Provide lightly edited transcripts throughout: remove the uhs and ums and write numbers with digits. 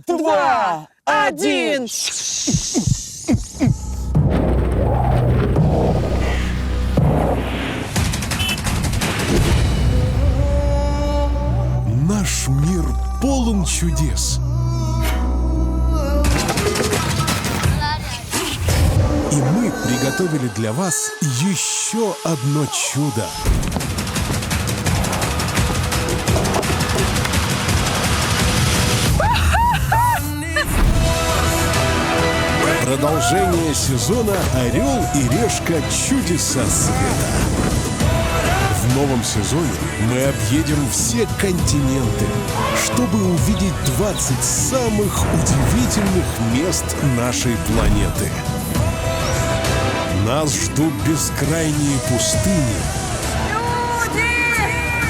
2, 1. Наш мир полон чудес. И мы приготовили для вас еще одно чудо. Продолжение сезона «Орел и Решка. Чудеса света». В новом сезоне мы объедем все континенты, чтобы увидеть 20 самых удивительных мест нашей планеты. Нас ждут бескрайние пустыни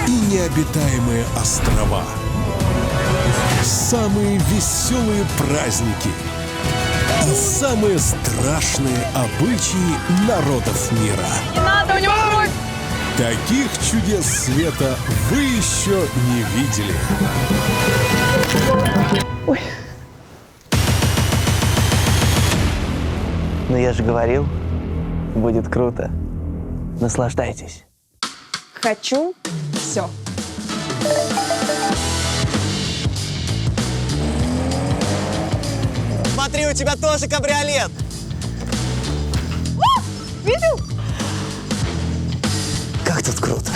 и необитаемые острова. Самые веселые праздники и самые страшные обычаи народов мира. Не надо, у него кровь! Таких чудес света вы еще не видели. Ой. Но я же говорил, будет круто. Наслаждайтесь. Хочу все. Смотри, у тебя тоже кабриолет. Видел? Как тут круто.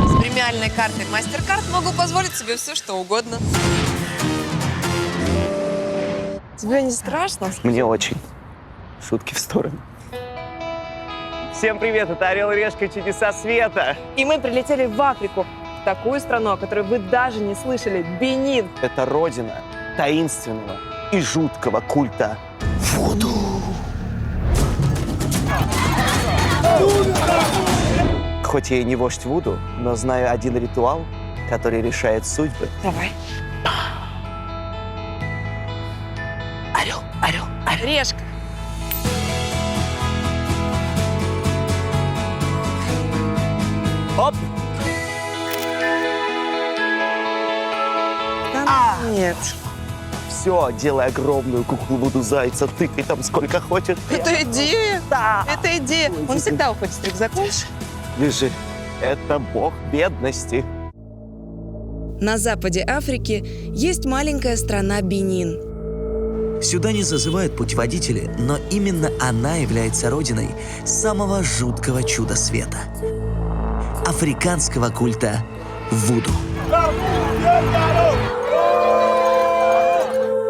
С премиальной картой MasterCard могу позволить себе все, что угодно. Тебе не страшно? Мне очень. Шутки в сторону. Всем привет, это «Орел и Решка. Чудеса света». И мы прилетели в Африку, в такую страну, о которой вы даже не слышали. Бенин. Это родина таинственного и жуткого культа вуду. Хоть я и не вождь вуду, но знаю один ритуал, который решает судьбы. Давай. Орел, орел, орел. Решка. Оп! Нет. Все, делай огромную куклу вуду зайца, тыкай там сколько хочешь. Это идея. Да. Это идея. Он всегда уходит с рюкзаком. Лежи. Это бог бедности. На западе Африки есть маленькая страна Бенин. Сюда не зазывают путеводители, но именно она является родиной самого жуткого чуда света – африканского культа вуду.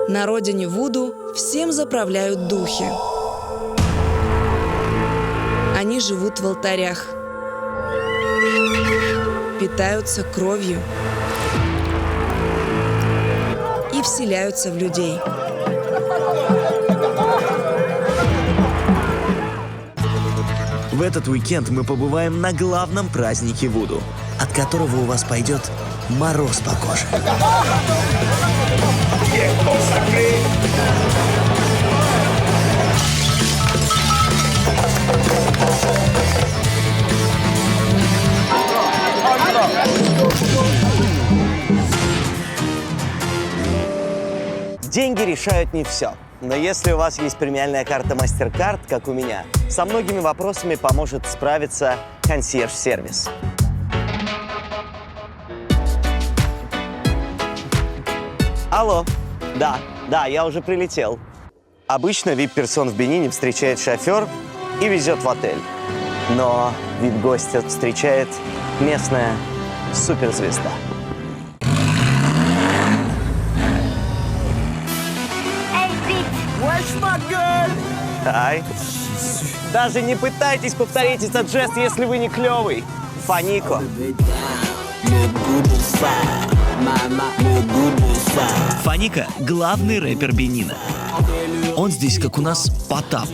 На родине вуду всем заправляют духи. Они живут в алтарях, питаются кровью и вселяются в людей. В этот уикенд мы побываем на главном празднике вуду, от которого у вас пойдет мороз по коже. Деньги решают не все. Но если у вас есть премиальная карта MasterCard, как у меня, со многими вопросами поможет справиться консьерж-сервис. Алло. Да, я уже прилетел. Обычно VIP-персон в Бенине встречает шофер и везет в отель. Но VIP-гостя встречает местная суперзвезда. Ай. Даже не пытайтесь повторить этот жест, если вы не клевый. Фанико. Фаника – главный рэпер Бенина. Он здесь, как у нас, Потап.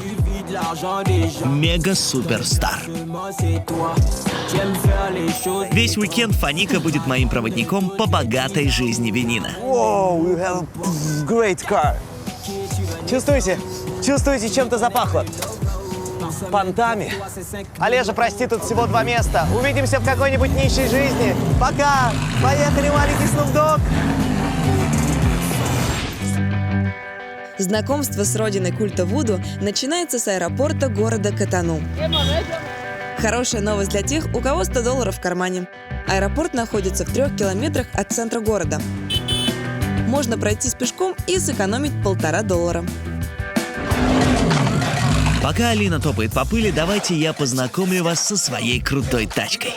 Мега-суперстар. Весь уикенд Фаника будет моим проводником по богатой жизни Бенина. Wow, you have a great car. Чувствуете, чем-то запахло. понтами. Олежа, прости, тут всего 2 места. Увидимся в какой-нибудь нищей жизни. Пока! Поехали, маленький Snoop Dogg! Знакомство с родиной культа Вуду начинается с аэропорта города Котону. Хорошая новость для тех, у кого $100 в кармане. Аэропорт находится в 3 километрах от центра города. Можно пройтись пешком и сэкономить $1,5. Пока Алина топает по пыли, давайте я познакомлю вас со своей крутой тачкой.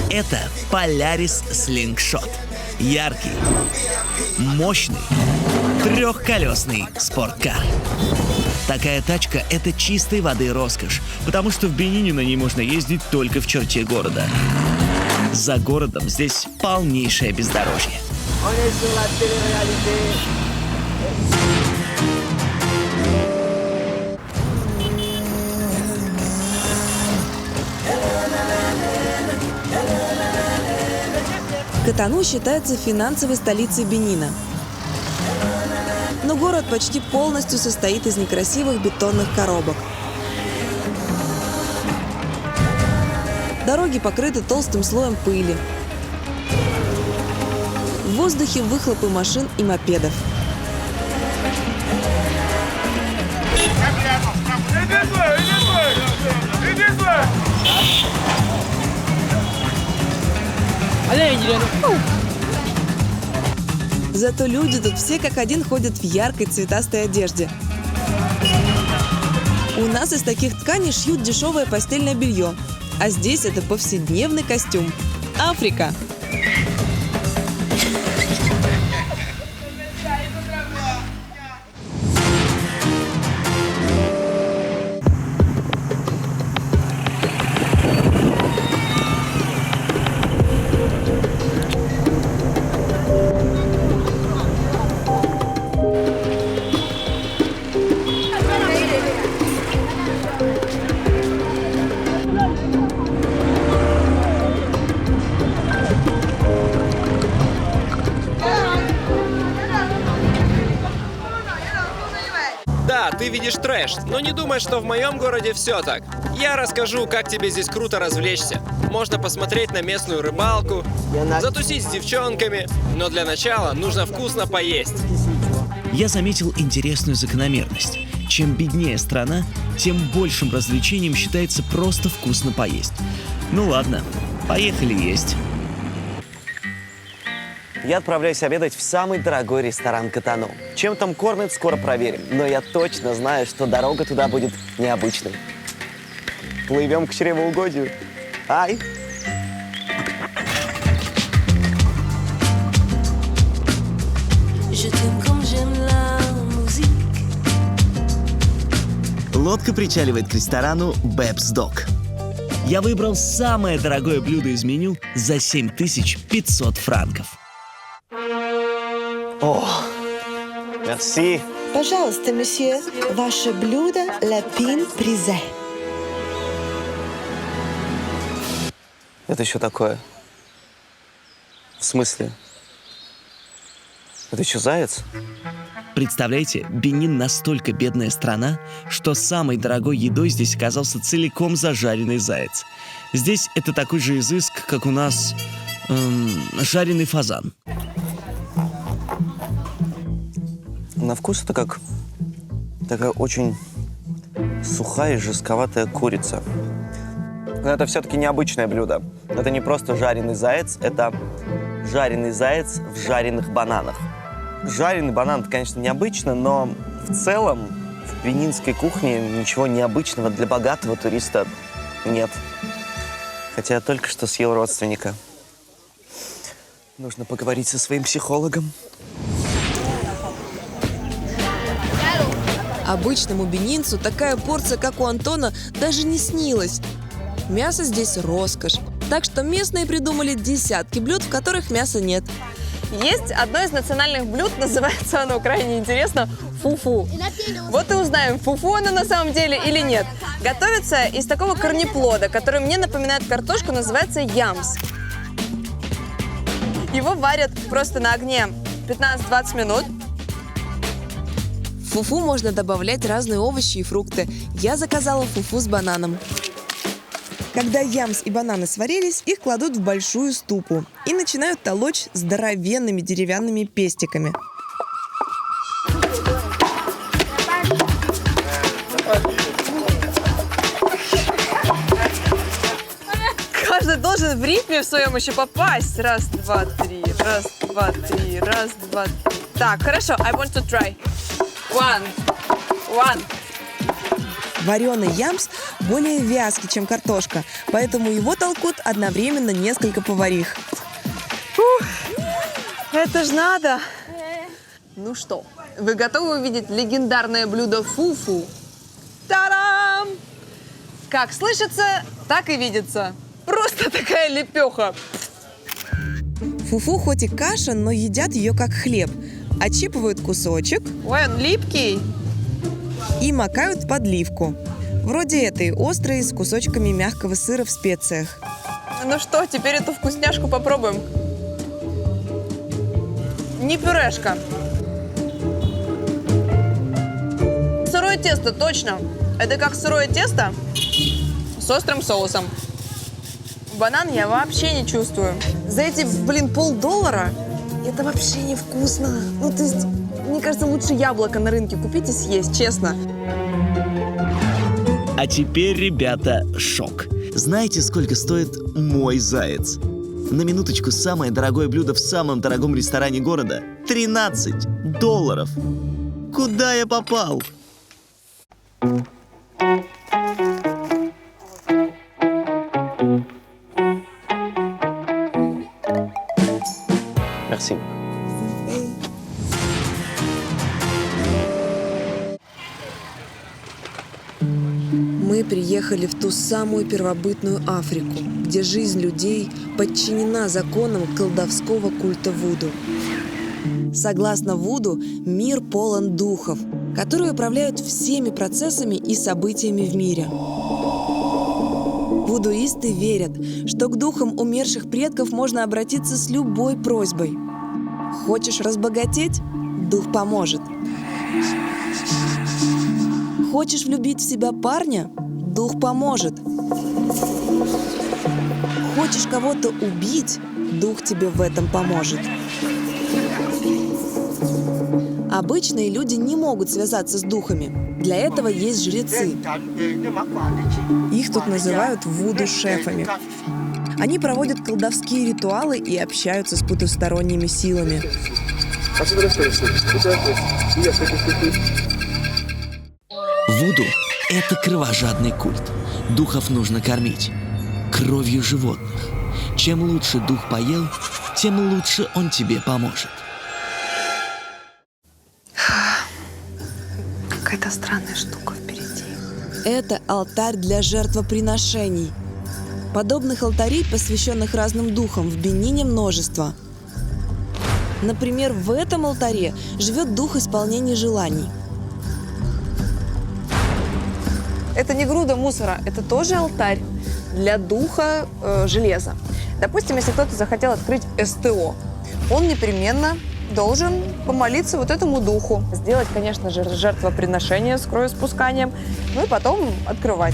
Это Polaris Slingshot. Яркий, мощный, 3-колесный спорткар. Такая тачка – это чистой воды роскошь, потому что в Бенине на ней можно ездить только в черте города. За городом здесь полнейшее бездорожье. Котону считается финансовой столицей Бенина. Но город почти полностью состоит из некрасивых бетонных коробок. Дороги покрыты толстым слоем пыли. В воздухе выхлопы машин и мопедов. Зато люди тут все как один ходят в яркой цветастой одежде. У нас из таких тканей шьют дешевое постельное белье, а здесь это повседневный костюм. Африка. Да, ты видишь трэш, но не думай, что в моем городе все так. Я расскажу, как тебе здесь круто развлечься. Можно посмотреть на местную рыбалку, затусить с девчонками, но для начала нужно вкусно поесть. Я заметил интересную закономерность. Чем беднее страна, тем большим развлечением считается просто вкусно поесть. Ну ладно, поехали есть. Я отправляюсь обедать в самый дорогой ресторан Котону. Чем там кормят, скоро проверим. Но я точно знаю, что дорога туда будет необычной. Плывем к чревоугодию. Ай! Лодка причаливает к ресторану Beb's Dog. Я выбрал самое дорогое блюдо из меню за 7500 франков. О, мерси. Пожалуйста, месье, ваше блюдо лапин призе. Это еще такое? В смысле? Это еще заяц? Представляете, Бенин настолько бедная страна, что самой дорогой едой здесь оказался целиком зажаренный заяц. Здесь это такой же изыск, как у нас жареный фазан. На вкус это как такая очень сухая и жестковатая курица. Но это все-таки необычное блюдо. Это не просто жареный заяц, это жареный заяц в жареных бананах. Жареный банан, конечно, необычно, но в целом в бенинской кухне ничего необычного для богатого туриста нет. Хотя я только что съел родственника. Нужно поговорить со своим психологом. Обычному бенинцу такая порция, как у Антона, даже не снилась. Мясо здесь роскошь. Так что местные придумали десятки блюд, в которых мяса нет. Есть одно из национальных блюд, называется оно крайне интересно фуфу. Вот и узнаем, фуфу оно на самом деле или нет. Готовится из такого корнеплода, который мне напоминает картошку, называется ямс. Его варят просто на огне 15-20 минут. В фуфу можно добавлять разные овощи и фрукты. Я заказала фуфу с бананом. Когда ямс и бананы сварились, их кладут в большую ступу и начинают толочь здоровенными деревянными пестиками. Каждый должен в ритме в своем еще попасть. Раз, два, три, раз, два, три, раз, два, три. Так, хорошо, I want to try. One. Вареный ямс более вязкий, чем картошка, поэтому его толкут одновременно несколько поварих. Это ж надо. Ну что, вы готовы увидеть легендарное блюдо фуфу? Та-дам! Как слышится, так и видится. Просто такая лепеха. Фуфу хоть и каша, но едят ее как хлеб. Отщипывают кусочек Ой, он липкий. и макают в подливку. Вроде этой, острой, с кусочками мягкого сыра в специях. Ну что, теперь эту вкусняшку попробуем. Не пюрешка. Сырое тесто, точно. Это как сырое тесто с острым соусом. Банан я вообще не чувствую. За эти, $1.50 это вообще невкусно. Ну, то есть, мне кажется, лучше яблоко на рынке купить и съесть, честно. А теперь, ребята, шок. Знаете, сколько стоит мой заяц? На минуточку, самое дорогое блюдо в самом дорогом ресторане города – $13. Куда я попал? Merci. Мы приехали в ту самую первобытную Африку, где жизнь людей подчинена законам колдовского культа Вуду. Согласно Вуду, мир полон духов, которые управляют всеми процессами и событиями в мире. Вудуисты верят, что к духам умерших предков можно обратиться с любой просьбой. Хочешь разбогатеть? Дух поможет. Хочешь влюбить в себя парня? Дух поможет. Хочешь кого-то убить? Дух тебе в этом поможет. Обычные люди не могут связаться с духами. Для этого есть жрецы. Их тут называют вуду-шефами. Они проводят колдовские ритуалы и общаются с потусторонними силами. Вуду – это кровожадный культ. Духов нужно кормить кровью животных. Чем лучше дух поел, тем лучше он тебе поможет. Какая-то странная штука впереди. Это алтарь для жертвоприношений. Подобных алтарей, посвященных разным духам, в Бенине множество. Например, в этом алтаре живет дух исполнения желаний. Это не груда мусора, это тоже алтарь для духа железа. Допустим, если кто-то захотел открыть СТО, он непременно должен помолиться вот этому духу. Сделать, конечно же, жертвоприношение с кровеспусканием, ну и потом открывать.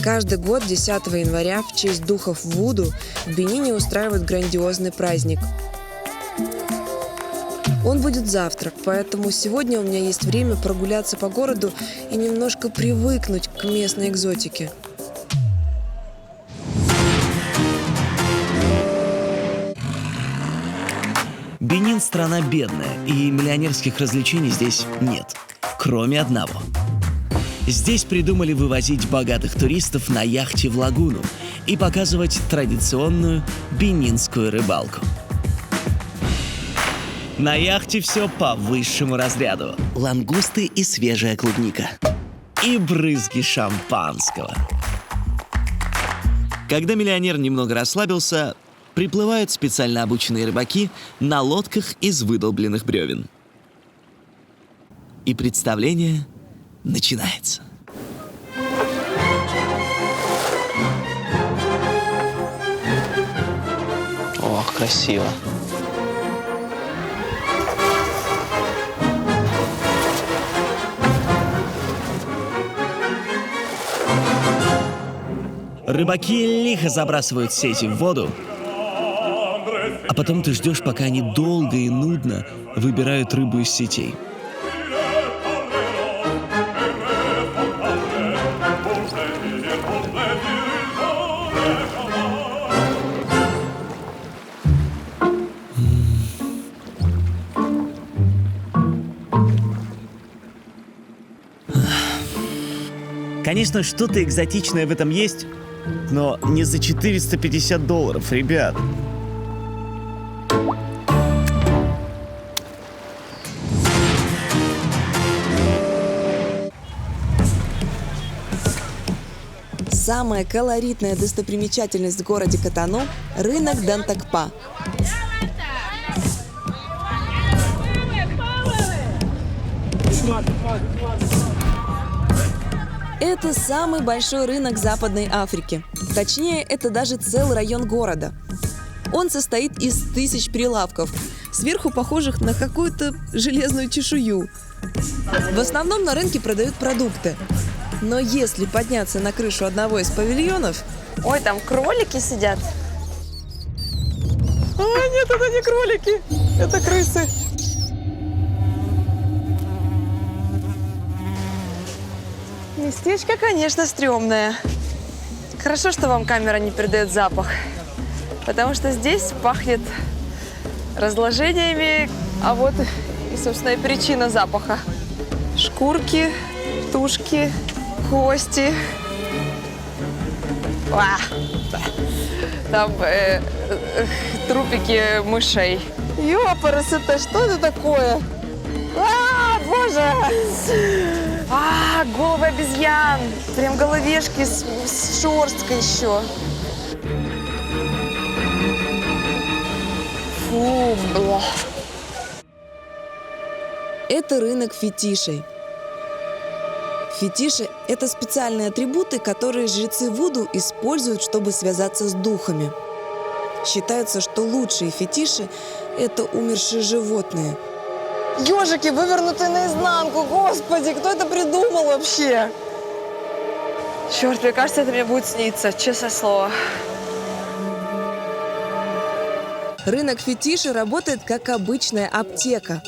Каждый год 10 января в честь духов Вуду в Бенине устраивают грандиозный праздник. Он будет завтра, поэтому сегодня у меня есть время прогуляться по городу и немножко привыкнуть к местной экзотике. Бенин – страна бедная, и миллионерских развлечений здесь нет, кроме одного. Здесь придумали вывозить богатых туристов на яхте в лагуну и показывать традиционную бенинскую рыбалку. На яхте все по высшему разряду. Лангусты и свежая клубника. И брызги шампанского. Когда миллионер немного расслабился, приплывают специально обученные рыбаки на лодках из выдолбленных бревен. И представление начинается. Ох, красиво. Рыбаки лихо забрасывают сети в воду, а потом ты ждешь, пока они долго и нудно выбирают рыбу из сетей. Конечно, что-то экзотичное в этом есть, но не за $450, ребят. Самая колоритная достопримечательность в городе Котону – рынок Дантакпа. Это самый большой рынок Западной Африки. Точнее, это даже целый район города. Он состоит из тысяч прилавков, сверху похожих на какую-то железную чешую. В основном на рынке продают продукты. Но если подняться на крышу одного из павильонов... Ой, там кролики сидят. А, нет, это не кролики, это крысы. Местечко, конечно, стрёмное. Хорошо, что вам камера не передает запах, потому что здесь пахнет разложениями, а вот и, собственно, и причина запаха. Шкурки, тушки, кости. Там трупики мышей. Ёпарас, это что это такое? Боже! Головы обезьян. Прям головешки с шерсткой еще. Фу, бла. Это рынок фетишей. Фетиши – это специальные атрибуты, которые жрецы Вуду используют, чтобы связаться с духами. Считается, что лучшие фетиши – это умершие животные. Ежики, вывернутые наизнанку. Господи, кто это придумал вообще? Черт, мне кажется, это мне будет сниться, честное слово. Рынок фетиши работает как обычная аптека.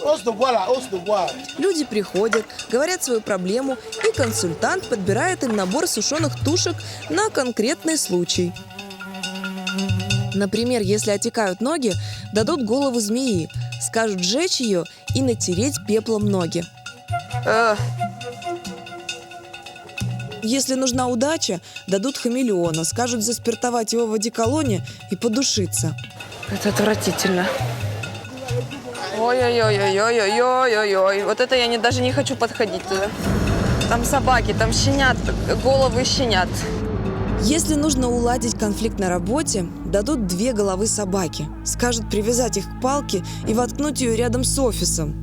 Люди приходят, говорят свою проблему, и консультант подбирает им набор сушеных тушек на конкретный случай. Например, если отекают ноги, дадут голову змеи, скажут сжечь ее и натереть пеплом ноги. Если нужна удача, дадут хамелеона, скажут заспиртовать его в одеколоне и подушиться. Это отвратительно. Ой-ой-ой-ой-ой-ой-ой-ой. Вот это я даже не хочу подходить туда. Там собаки, там щенят, головы щенят. Если нужно уладить конфликт на работе, дадут 2 головы собаки. Скажут привязать их к палке и воткнуть ее рядом с офисом.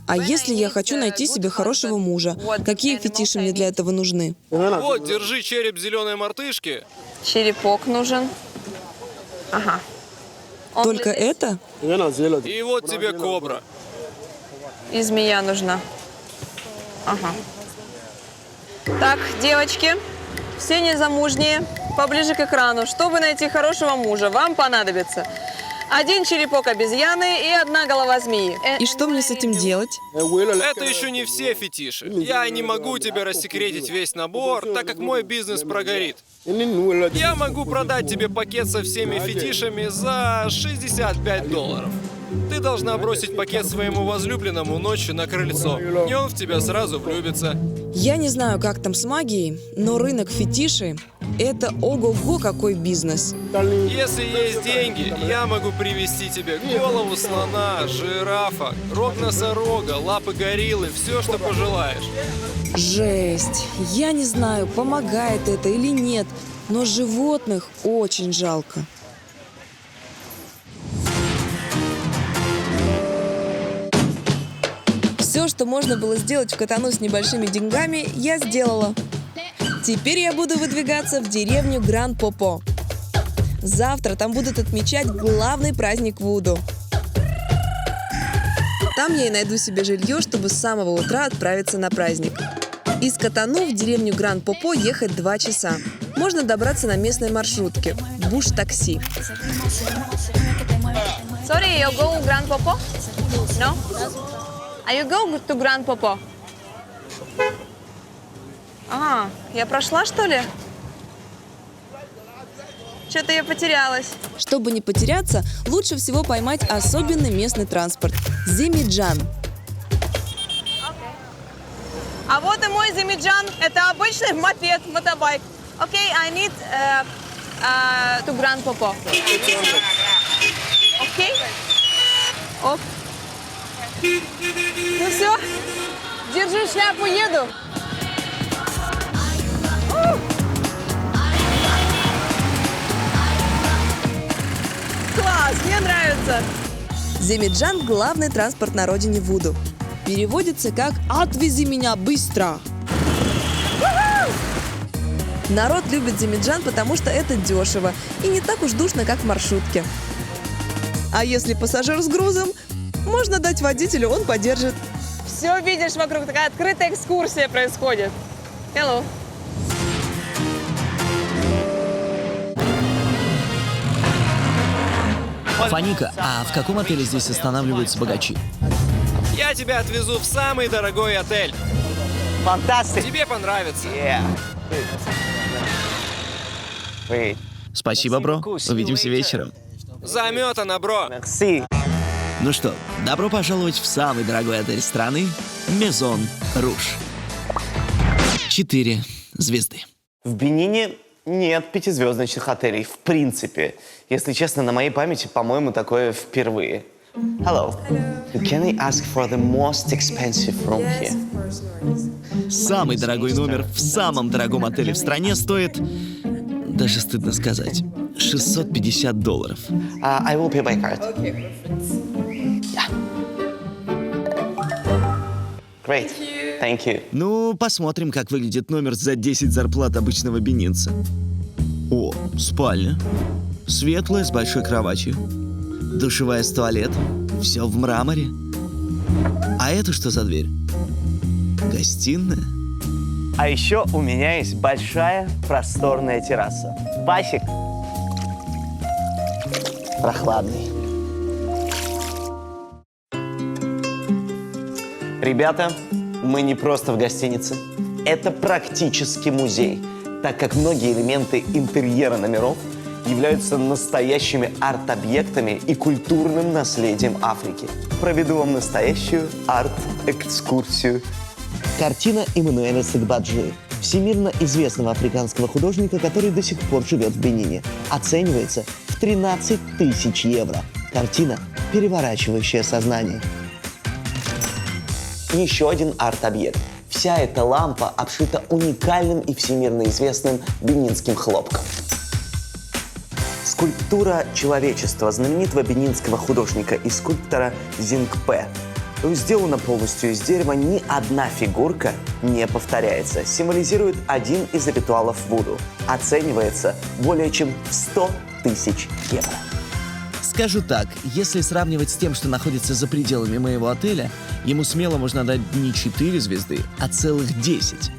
А если я хочу найти себе хорошего мужа, какие фетиши мне для этого нужны? Вот, держи череп зеленой мартышки. Черепок нужен. Ага. Только это? И вот тебе кобра. И змея нужна. Ага. Так, девочки, все незамужние, поближе к экрану. Чтобы найти хорошего мужа, вам понадобится 1 черепок обезьяны и 1 голова змеи. И что мне с этим делать? Это еще не все фетиши. Я не могу тебе рассекретить весь набор, так как мой бизнес прогорит. Я могу продать тебе пакет со всеми фетишами за $65. Ты должна бросить пакет своему возлюбленному ночью на крыльцо, и он в тебя сразу влюбится. Я не знаю, как там с магией, но рынок фетишей – это ого-го какой бизнес. Если есть деньги, я могу привезти тебе голову слона, жирафа, рог носорога, лапы гориллы, все, что пожелаешь. Жесть. Я не знаю, помогает это или нет, но животных очень жалко. Все, что можно было сделать в Котону с небольшими деньгами, я сделала. Теперь я буду выдвигаться в деревню Гранд-Попо. Завтра там будут отмечать главный праздник Вуду. Там я и найду себе жилье, чтобы с самого утра отправиться на праздник. Из Котону в деревню Гранд-Попо ехать 2 часа. можно добраться на местной маршрутке «Буш-такси». Sorry, you go Grand Popo? No? Are you go to Grand Popo? А, я прошла, что ли? Что-то я потерялась. Чтобы не потеряться, лучше всего поймать особенный местный транспорт – Зимиджан. А вот и мой Зимиджан. Это обычный мопед, мотобайк. Окей, I need to Grand Popo. Окей? Оп. Ну все, держу шляпу, еду. Класс, мне нравится. Зимиджан – главный транспорт на родине Вуду. Переводится как «отвези меня быстро». Народ любит Зимиджан, потому что это дешево и не так уж душно, как в маршрутке. А если пассажир с грузом, можно дать водителю, он подержит. Все видишь вокруг, такая открытая экскурсия происходит. Hello. Фаника, а в каком отеле здесь останавливаются богачи? Я тебя отвезу в самый дорогой отель. Фантастик! Тебе понравится. Wait. Спасибо, бро. Увидимся вечером. Заметано, бро. Merci. Ну что, добро пожаловать в самый дорогой отель страны – Мезон Руж. 4 звезды. В Бенине нет 5-звездочных отелей, в принципе. Если честно, на моей памяти, по-моему, такое впервые. Hello. Can I ask for the most expensive room here? Самый дорогой номер в самом дорогом отеле в стране стоит, даже стыдно сказать, $650. I will pay by card. Yeah. Great. Thank you. Ну, посмотрим, как выглядит номер за 10 зарплат обычного бенинца. О, спальня. Светлая, с большой кроватью. Душевая с туалетом. Все в мраморе. А это что за дверь? Гостиная? А еще у меня есть большая просторная терраса. Басик. Прохладный. Ребята, мы не просто в гостинице. Это практически музей, так как многие элементы интерьера номеров являются настоящими арт-объектами и культурным наследием Африки. Проведу вам настоящую арт-экскурсию. Картина Эммануэля Сагбаджи, всемирно известного африканского художника, который до сих пор живет в Бенине, оценивается в 13 000 евро. Картина, переворачивающая сознание. Еще один арт-объект. Вся эта лампа обшита уникальным и всемирно известным бенинским хлопком. Скульптура человечества знаменитого бенинского художника и скульптора Зингпе. Сделана полностью из дерева, ни одна фигурка не повторяется. Символизирует один из ритуалов вуду. Оценивается более чем в 100 000 евро. Скажу так, если сравнивать с тем, что находится за пределами моего отеля, ему смело можно дать не 4 звезды, а целых 10.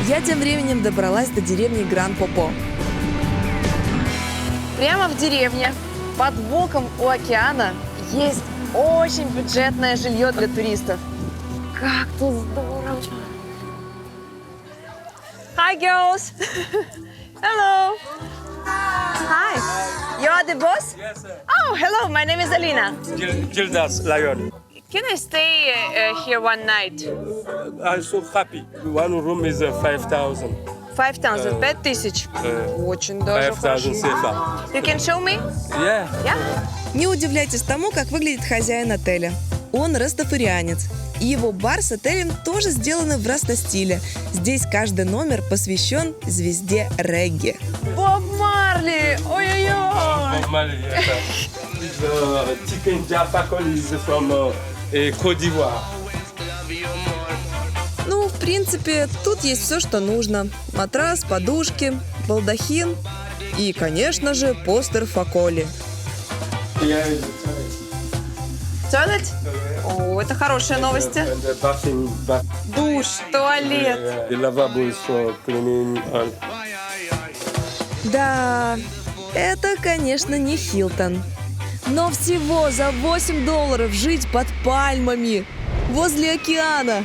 Я тем временем добралась до деревни Гран-Попо. Прямо в деревне, под боком у океана, есть очень бюджетное жилье для туристов. Как тут здорово! Hi, girls! Hello! Hi! You are the boss? Yes, sir. Oh, hello, my name is Alina. Gildas Lion. Can I stay here one night? I'm so happy. One room is 5,000. 5,000, 5,000. Очень даже 5,000 хорошо. sefa. You can show me? Yeah. Yeah? Не удивляйтесь тому, как выглядит хозяин отеля. Он растафарианец. И его бар с отелем тоже сделаны в раста-стиле. Здесь каждый номер посвящен звезде регги. Боб Марли! Ой-ой-ой! Bob Marley, yes, sir. This chicken jaffa is from Côte d'Ivoire. Ну, в принципе, тут есть все, что нужно. Матрас, подушки, балдахин. И, конечно же, постер Факоли. Туалет? О, это хорошие новости. Душ, туалет. Да, это, конечно, не Хилтон. Но всего за $8 жить под пальмами, возле океана.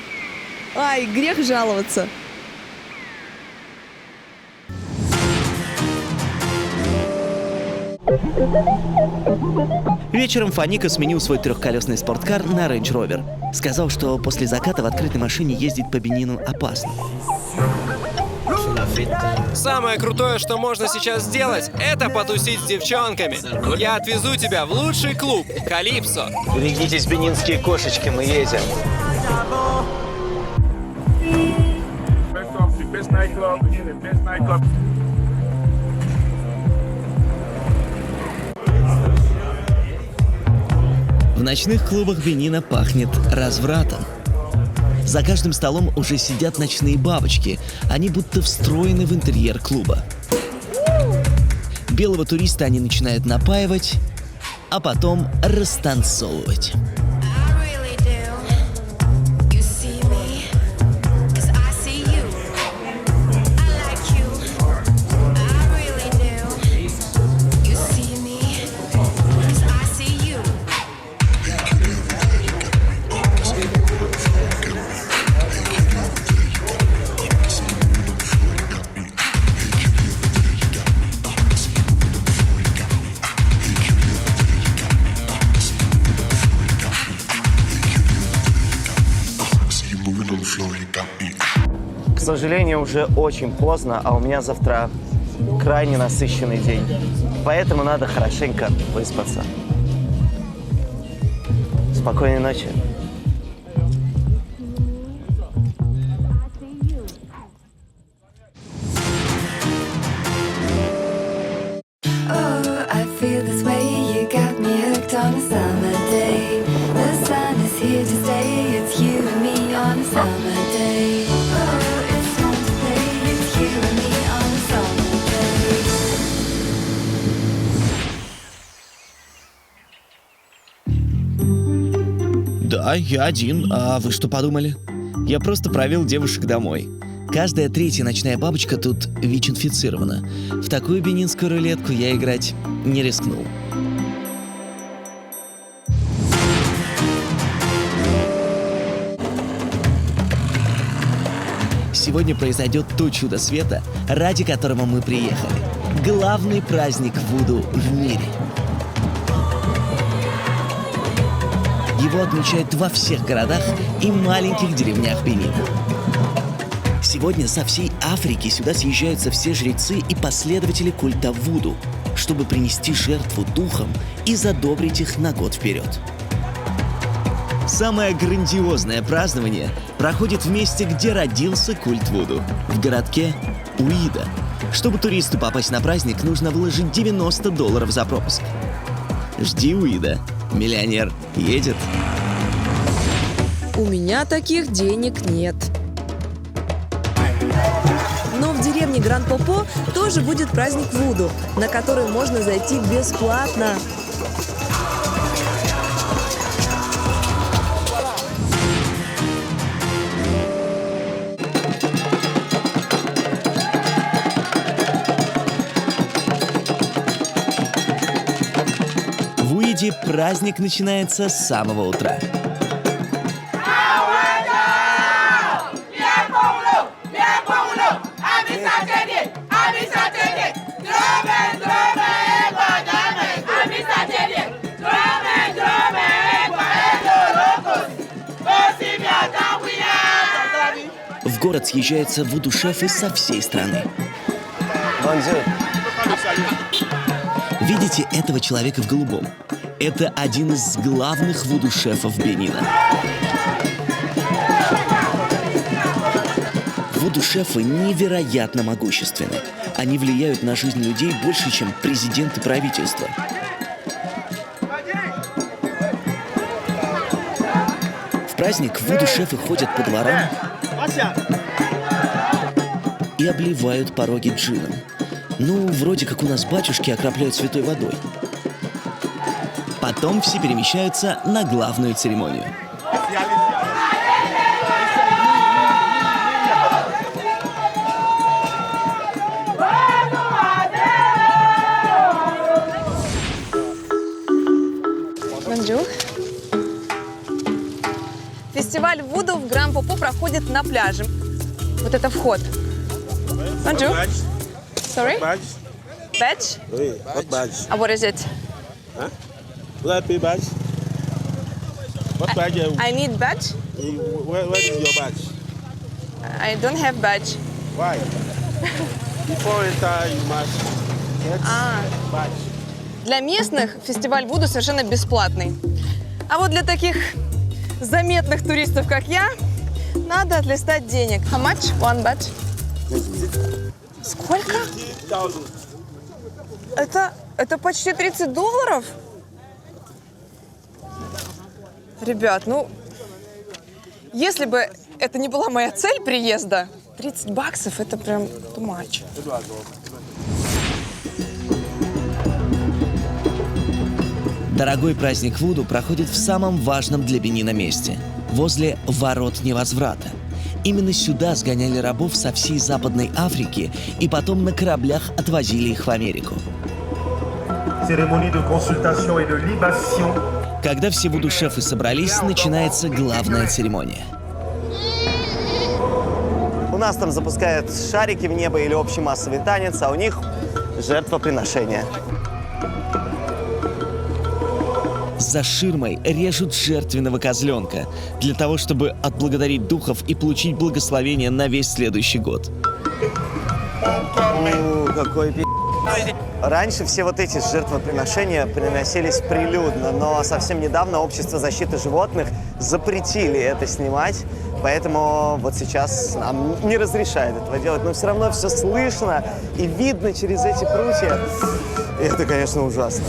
Ай, грех жаловаться. Вечером Фаника сменил свой трехколесный спорткар на Range Rover. Сказал, что после заката в открытой машине ездить по Бенину опасно. Самое крутое, что можно сейчас сделать, это потусить с девчонками. Я отвезу тебя в лучший клуб Калипсо. Берегитесь, бенинские кошечки, мы едем. В ночных клубах Бенина пахнет развратом. За каждым столом уже сидят ночные бабочки. Они будто встроены в интерьер клуба. Белого туриста они начинают напаивать, а потом растанцовывать. К сожалению, уже очень поздно, а у меня завтра крайне насыщенный день. Поэтому надо хорошенько выспаться. Спокойной ночи. Да, я один. А вы что подумали? Я просто провел девушек домой. Каждая третья ночная бабочка тут ВИЧ-инфицирована. В такую бенинскую рулетку я играть не рискнул. Сегодня произойдет то чудо света, ради которого мы приехали. Главный праздник вуду в мире. Его отмечают во всех городах и маленьких деревнях Бенина. Сегодня со всей Африки сюда съезжаются все жрецы и последователи культа вуду, чтобы принести жертву духам и задобрить их на год вперед. Самое грандиозное празднование проходит в месте, где родился культ вуду, в городке Уида. Чтобы туристу попасть на праздник, нужно вложить $90 за пропуск. Жди Уида. Миллионер едет. У меня таких денег нет. Но в деревне Гранд-Попо тоже будет праздник вуду, на который можно зайти бесплатно. В Уиде праздник начинается с самого утра. В город съезжаются вуду-шефы со всей страны. Видите этого человека в голубом? Это один из главных вуду-шефов Бенина. Вуду-шефы невероятно могущественны. Они влияют на жизнь людей больше, чем президент и правительство. В праздник вуду-шефы ходят по дворам и обливают пороги джином. Ну, вроде как у нас батюшки окропляют святой водой. Потом все перемещаются на главную церемонию. Бонжур. Фестиваль Вуду в Гран-Попо проходит на пляже. Вот это вход. Бонжур. Sorry? Badge? Oui, what badge? А what is it? Huh? VIP badge? What badge? I need badge. Where is your badge? I don't have badge. Why? Before enter, you must get badge. Для местных фестиваль Вуду совершенно бесплатный. А вот для таких заметных туристов, как я, надо отлистать денег. How much? One badge. Сколько? 50,000. Это почти $30? Ребят, ну, если бы это не была моя цель приезда, $30 это прям too much. Дорогой праздник Вуду проходит в самом важном для Бенина месте – возле ворот невозврата. Именно сюда сгоняли рабов со всей Западной Африки и потом на кораблях отвозили их в Америку. Когда все вуду-шефы собрались, начинается главная церемония. У нас там запускают шарики в небо или общий массовый танец, а у них жертвоприношение. За ширмой режут жертвенного козленка для того, чтобы отблагодарить духов и получить благословение на весь следующий год. Какой пи***. Раньше все вот эти жертвоприношения приносились прилюдно, но совсем недавно Общество защиты животных запретили это снимать, поэтому вот сейчас нам не разрешают этого делать. Но все равно все слышно и видно через эти прутья. И это, конечно, ужасно.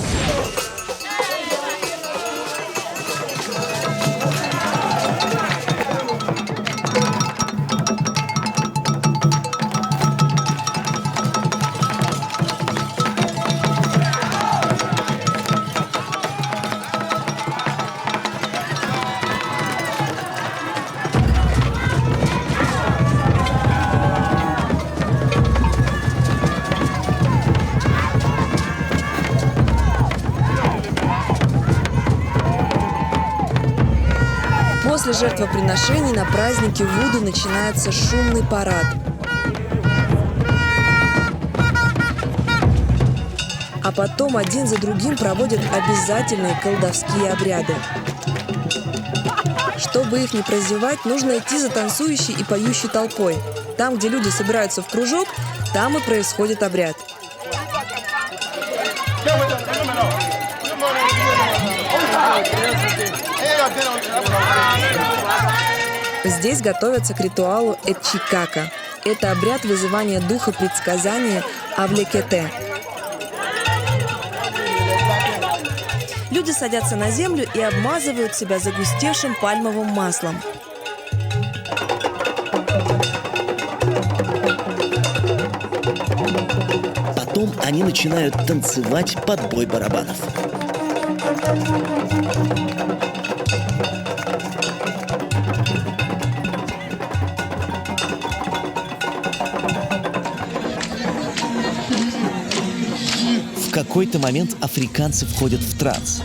После жертвоприношений на празднике Вуду начинается шумный парад. А потом один за другим проводят обязательные колдовские обряды. Чтобы их не прозевать, нужно идти за танцующей и поющей толпой. Там, где люди собираются в кружок, там и происходит обряд. Здесь готовятся к ритуалу Этчикака. Это обряд вызывания духа предсказания Авлекете. Люди садятся на землю и обмазывают себя загустевшим пальмовым маслом. Потом они начинают танцевать под бой барабанов. В какой-то момент африканцы входят в транс.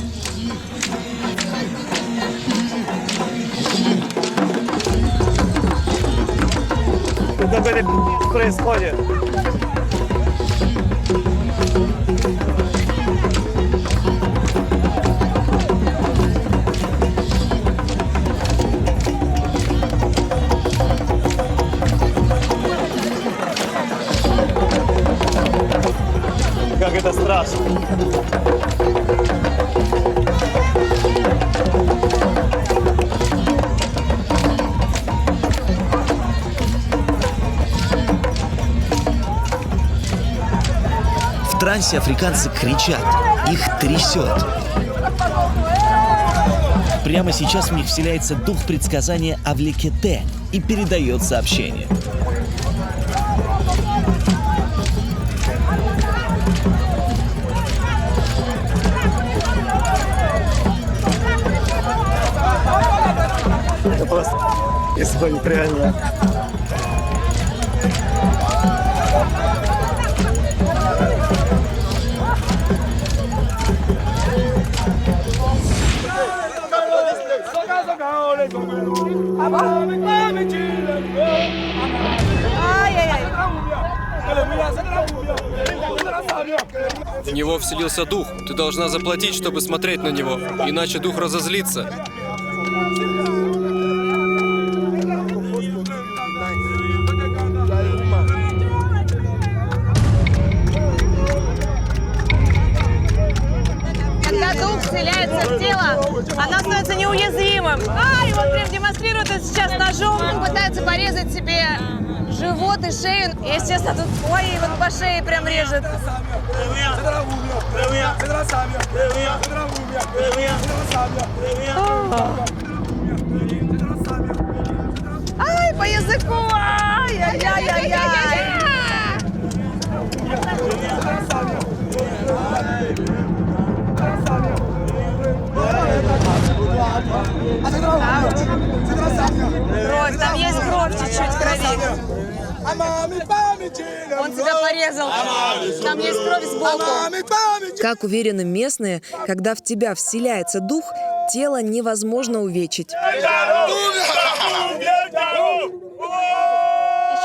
Что происходит? Как это страшно. В трансе африканцы кричат, их трясет. Прямо сейчас в них вселяется дух предсказания Авлекете и передает сообщение. происходит реально. В него вселился дух. Ты должна заплатить, чтобы смотреть на него. Иначе дух разозлится. Когда дух вселяется в тело, оно становится неуязвимым. И вот прям демонстрирует это сейчас ножом. Он пытается порезать себе живот и шею. И, естественно, тут, вот по шее прям режет. Ай, по языку! Ай-яй-яй-яй-яй! Кровь, там есть кровь чуть-чуть, крови. Он тебя порезал. Там есть кровь сбоку. Как уверены местные, когда в тебя вселяется дух, тело невозможно увечить. Еще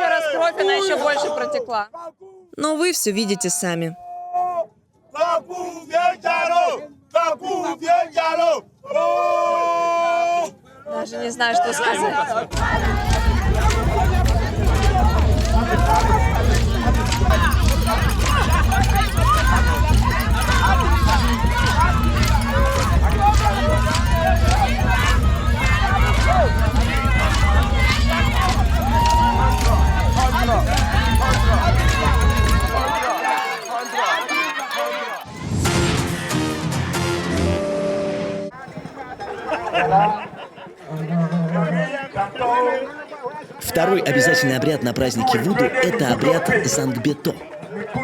раз кровь, она еще больше протекла. Но вы все видите сами. Даже не знаю, что сказать. Второй обязательный обряд на празднике Вуду – это обряд Зангбето.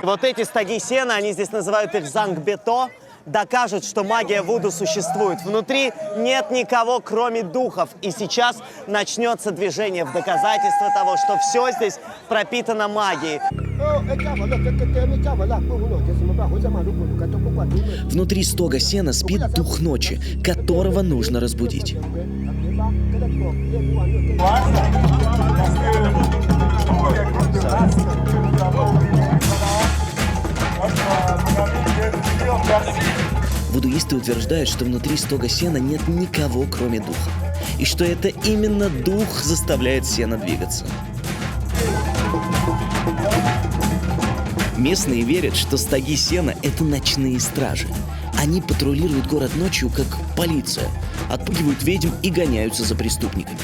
Вот эти стаги сена, они здесь называют их Зангбето, докажут, что магия Вуду существует. Внутри нет никого, кроме духов. И сейчас начнется движение в доказательство того, что все здесь пропитано магией. Внутри стога сена спит дух ночи, которого нужно разбудить. Вудуисты утверждают, что внутри стога сена нет никого, кроме духа. И что это именно дух заставляет сено двигаться. Местные верят, что стоги сена – это ночные стражи. Они патрулируют город ночью, как полиция, отпугивают ведьм и гоняются за преступниками.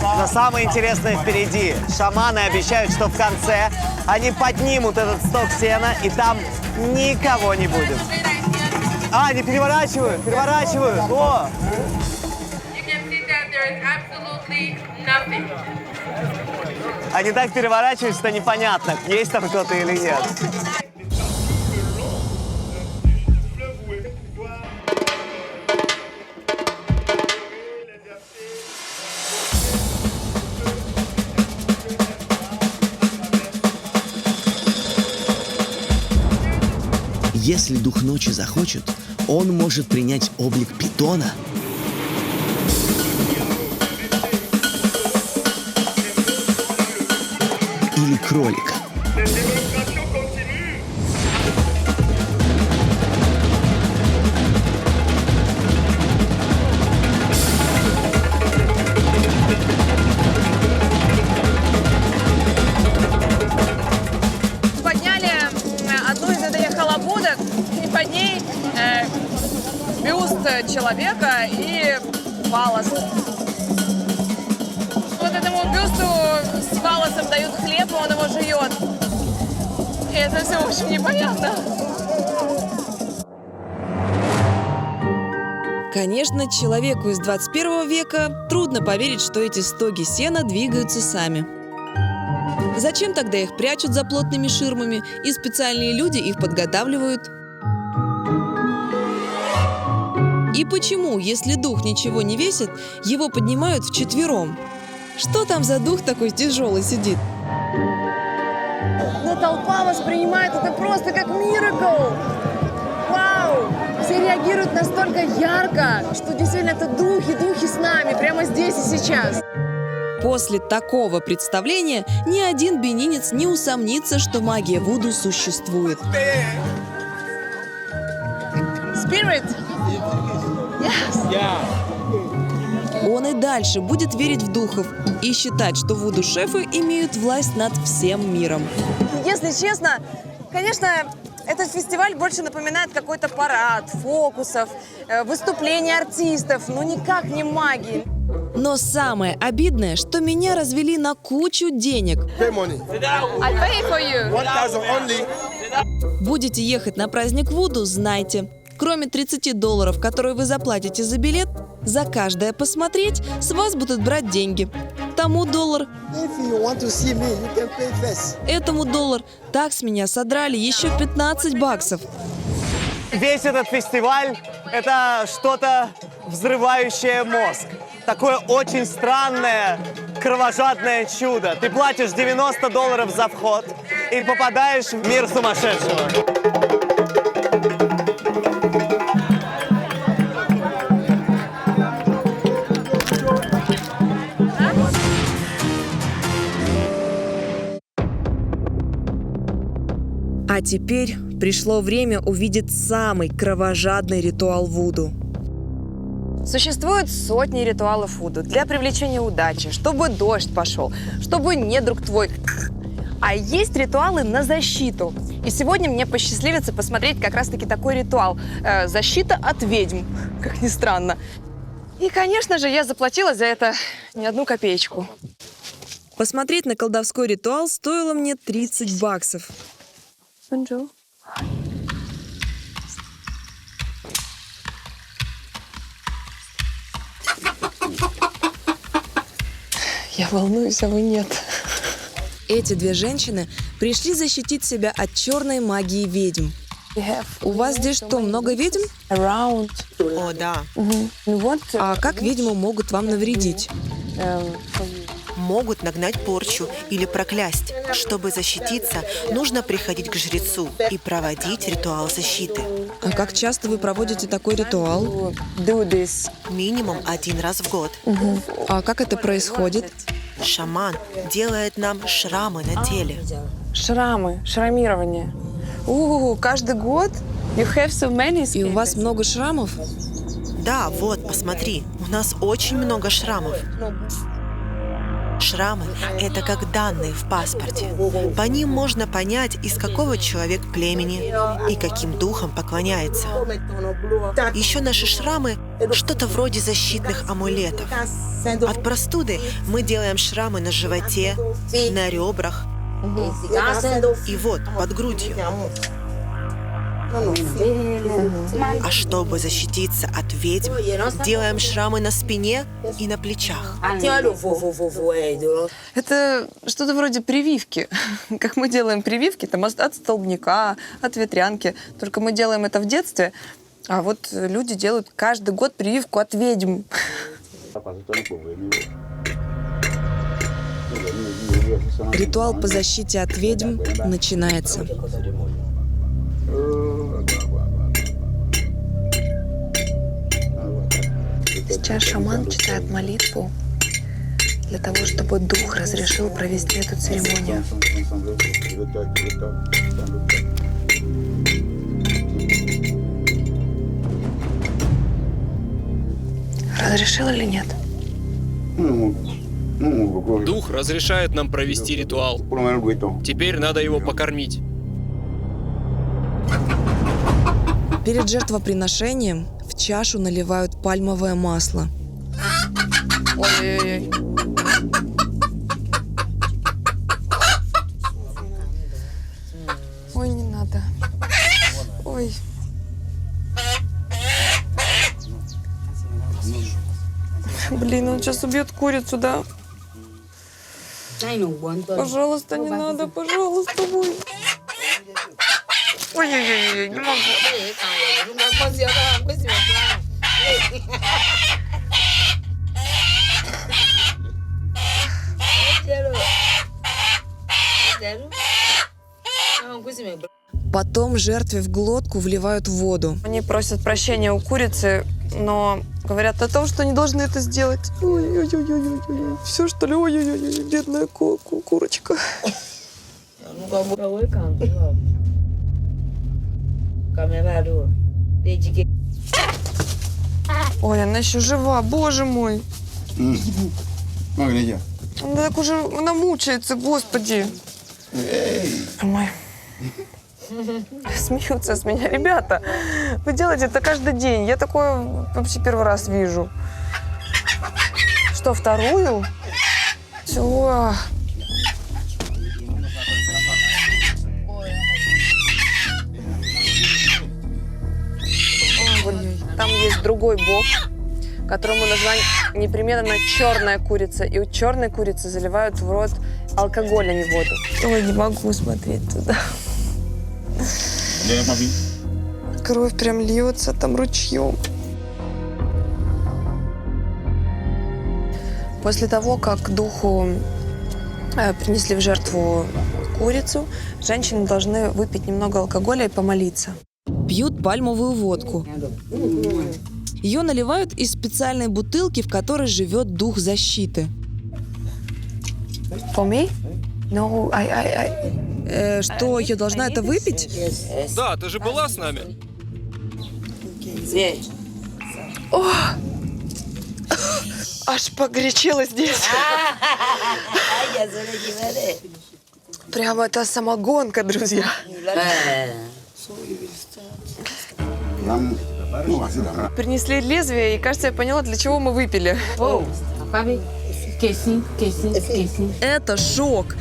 Но самое интересное впереди. Шаманы обещают, что в конце они поднимут этот стог сена, и там никого не будет. Они переворачивают, переворачивают. О! Они так переворачивают, что непонятно, есть там кто-то или нет. Если дух ночи захочет, он может принять облик питона или кролика. Подняли одну из этих халабудок, и под ней бюст человека и фалос. Вот этому бюсту с фалосом дают хлеб, и он его жует. И это все очень непонятно. Конечно, человеку из 21 века трудно поверить, что эти стоги сена двигаются сами. Зачем тогда их прячут за плотными ширмами, и специальные люди их подготавливают? И почему, если дух ничего не весит, его поднимают вчетвером? Что там за дух такой тяжелый сидит? Но толпа воспринимает это просто как миракл. Вау! Все реагируют настолько ярко, что действительно это духи с нами, прямо здесь и сейчас. После такого представления ни один бенинец не усомнится, что магия Вуду существует. Spirit! Он и дальше будет верить в духов и считать, что вуду-шефы имеют власть над всем миром. Если честно, конечно, этот фестиваль больше напоминает какой-то парад, фокусов, выступления артистов, но никак не магии. Но самое обидное, что меня развели на кучу денег. I pay for you. Будете ехать на праздник Вуду, знайте. Кроме $30, которые вы заплатите за билет, за каждое посмотреть с вас будут брать деньги. Тому $1. Этому $1. Так с меня содрали еще $15. Весь этот фестиваль – это что-то взрывающее мозг. Такое очень странное, кровожадное чудо. Ты платишь $90 за вход и попадаешь в мир сумасшедшего. А теперь пришло время увидеть самый кровожадный ритуал Вуду. Существует сотни ритуалов Вуду для привлечения удачи, чтобы дождь пошел, чтобы недруг твой. А есть ритуалы на защиту. И сегодня мне посчастливится посмотреть как раз-таки такой ритуал. Защита от ведьм, как ни странно. И, конечно же, я заплатила за это не одну копеечку. Посмотреть на колдовской ритуал стоило мне $30. Bonjour. Я волнуюсь, а вы нет. Эти две женщины пришли защитить себя от черной магии ведьм. У вас здесь что, много ведьм? Around. О, да. А как ведьмы могут вам навредить? Могут нагнать порчу или проклясть. Чтобы защититься, нужно приходить к жрецу и проводить ритуал защиты. А как часто вы проводите такой ритуал? Минимум 1 раз в год. А как это происходит? Шаман делает нам шрамы на теле. Шрамы, шрамирование. Каждый год? You have so many. И у вас много шрамов? Да, вот, посмотри, у нас очень много шрамов. Шрамы – это как данные в паспорте. По ним можно понять, из какого человек племени и каким духом поклоняется. Еще наши шрамы – что-то вроде защитных амулетов. От простуды мы делаем шрамы на животе, на ребрах и вот, под грудью. А чтобы защититься от ведьм, делаем шрамы на спине и на плечах. Это что-то вроде прививки. Как мы делаем прививки там, от столбняка, от ветрянки. Только мы делаем это в детстве, а вот люди делают каждый год прививку от ведьм. Ритуал по защите от ведьм начинается. Сейчас шаман читает молитву для того, чтобы дух разрешил провести эту церемонию. Разрешил или нет? Дух разрешает нам провести ритуал. Теперь надо его покормить. Перед жертвоприношением в чашу наливают пальмовое масло. Ой-ой-ой. Ой, не надо. Ой. Блин, он сейчас убьет курицу, да? Пожалуйста, не надо, пожалуйста, ой. Ой-ой-ой, не могу. Потом жертве в глотку вливают воду. Они просят прощения у курицы, но говорят о том, что они должны это сделать. Ой-ой-ой-ой-ой. Все, что ли? Ой-ой-ой, бедная курочка. Ой, она еще жива, боже мой. Она так уже, она мучается, господи. Ой. Смеются с меня. Ребята, вы делаете это каждый день. Я такое вообще первый раз вижу. Что, вторую? Все. Там есть другой бог, которому название непременно черная курица. И у черной курицы заливают в рот алкоголь, а не воду. Ой, не могу смотреть туда. Кровь прям льется там ручьем. После того, как духу принесли в жертву курицу, женщины должны выпить немного алкоголя и помолиться. Пьют пальмовую водку. Ее наливают из специальной бутылки, в которой живет дух защиты. For me? No, Что, я должна это выпить? Да, ты же была с нами. О! Аж погорячило здесь. Прямо это самогонка, друзья. Принесли лезвие, и, кажется, я поняла, для чего мы выпили. Это шок.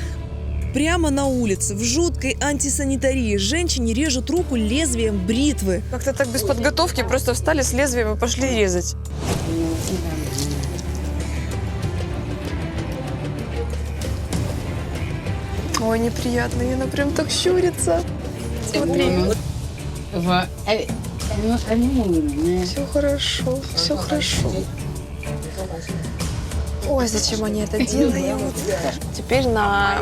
Прямо на улице, в жуткой антисанитарии, женщине режут руку лезвием бритвы. Как-то так без подготовки просто встали с лезвием и пошли резать. Ой, неприятно, и она прям так щурится. Смотри. Все хорошо, все хорошо. Ой, зачем они это делают? Теперь на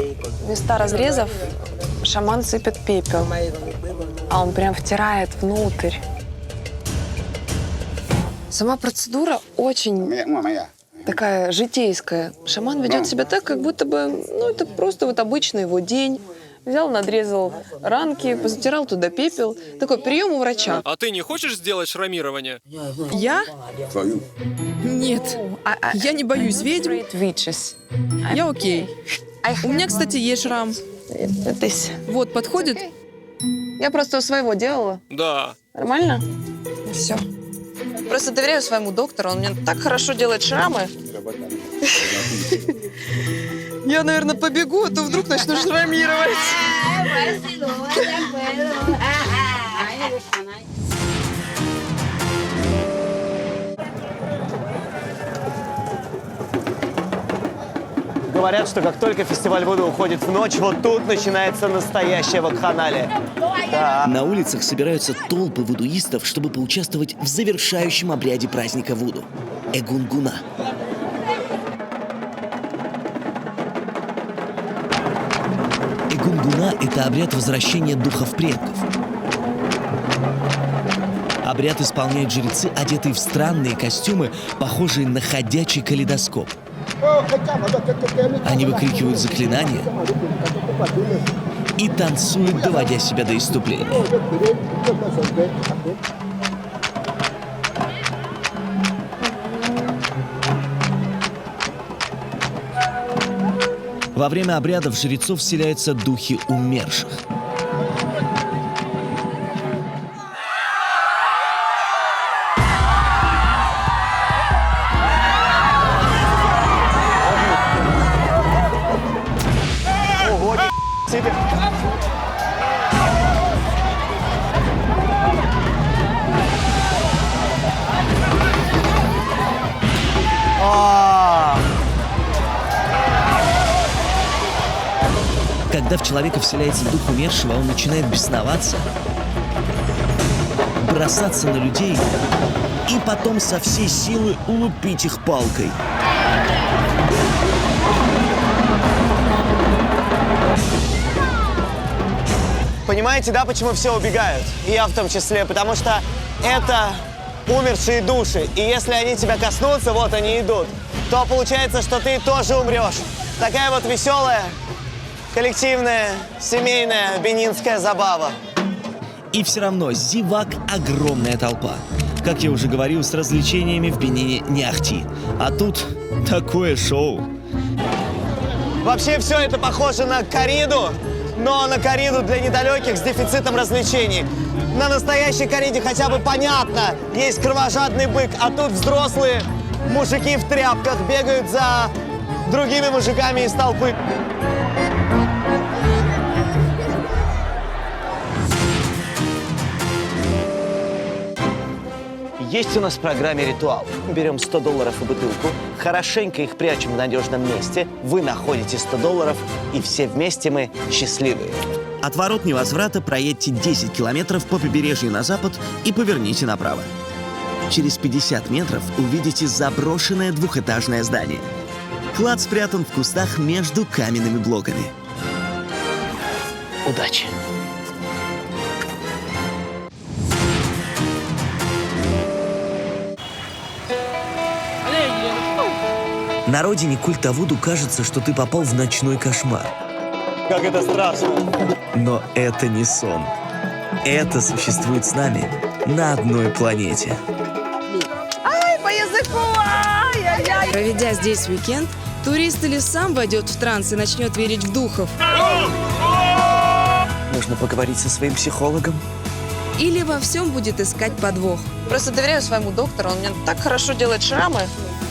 места разрезов шаман сыпет пепел, а он прям втирает внутрь. Сама процедура очень такая житейская. Шаман ведет себя так, как будто бы, ну, это просто вот обычный его день. Взял, надрезал ранки, позатирал туда пепел. Такой прием у врача. А ты не хочешь сделать шрамирование? Я? Нет. Я не боюсь ведьм. Я окей. У меня, кстати, есть шрам. Вот, подходит? Я просто у своего делала. Да. Нормально? Все. Просто доверяю своему доктору, он мне так хорошо делает шрамы. Я, наверное, побегу, а то вдруг начну шрамировать. Говорят, что как только фестиваль Вуду уходит в ночь, вот тут начинается настоящая вакханалия. Да. На улицах собираются толпы вудуистов, чтобы поучаствовать в завершающем обряде праздника Вуду – Эгунгуна. Эгунгуна – это обряд возвращения духов предков. Обряд исполняют жрецы, одетые в странные костюмы, похожие на ходячий калейдоскоп. Они выкрикивают заклинания и танцуют, доводя себя до исступления. Во время обрядов жрецов вселяются духи умерших. Когда в человека вселяется дух умершего, он начинает бесноваться, бросаться на людей и потом со всей силы лупить их палкой. Понимаете, да, почему все убегают? И я в том числе, потому что это умершие души. И если они тебя коснутся, вот они идут, то получается, что ты тоже умрешь. Такая вот веселая, коллективная, семейная бенинская забава. И все равно зевак огромная толпа. Как я уже говорил, с развлечениями в Бенине не ахти. А тут такое шоу. Вообще все это похоже на корриду, но на корриду для недалеких с дефицитом развлечений. На настоящей корриде хотя бы понятно, есть кровожадный бык, а тут взрослые мужики в тряпках бегают за другими мужиками из толпы. Есть у нас в программе ритуал. Берем $100 и бутылку, хорошенько их прячем в надежном месте, вы находите $100, и все вместе мы счастливые. От ворот невозврата проедьте 10 километров по побережью на запад и поверните направо. Через 50 метров увидите заброшенное двухэтажное здание. Клад спрятан в кустах между каменными блоками. Удачи! На родине культа Вуду кажется, что ты попал в ночной кошмар. Как это страшно! Но это не сон. Это существует с нами на одной планете. Ай, по языку! Ай-яй-яй! Проведя здесь уикенд, турист или сам войдет в транс и начнет верить в духов, Нужно поговорить со своим психологом. или во всем будет искать подвох. Просто доверяю своему доктору, он мне так хорошо делает шрамы.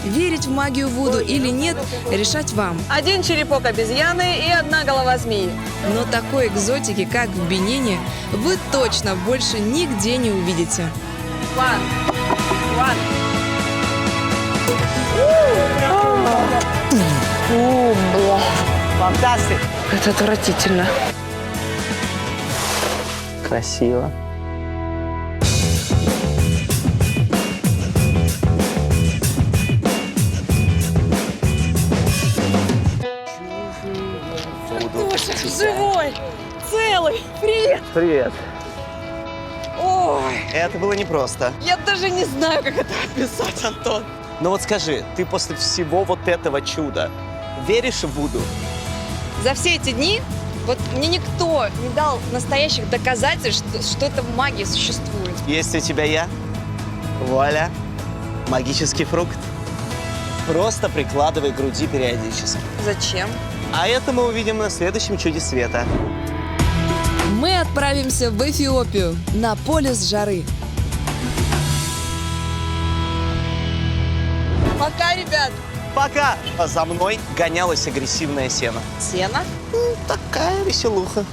Верить в магию Вуду или нет, решать вам. 1 черепок обезьяны и 1 голова змеи. Но такой экзотики, как в Бенине, вы точно больше нигде не увидите. One. Фантастик! Это отвратительно. Красиво. Живой! Целый! Привет! Привет. Ой, Это было непросто. я даже не знаю, как это описать, Антон. Но вот скажи, ты после всего вот этого чуда веришь в Вуду? За все эти дни вот мне никто не дал настоящих доказательств, что эта магия существует. Есть у тебя я, вуаля, магический фрукт. Просто прикладывай к груди периодически. Зачем? А это мы увидим на следующем чуде света. Мы отправимся в Эфиопию, на полюс жары. Пока, ребят. Пока за мной гонялась агрессивная сена. Сено? Такая веселуха.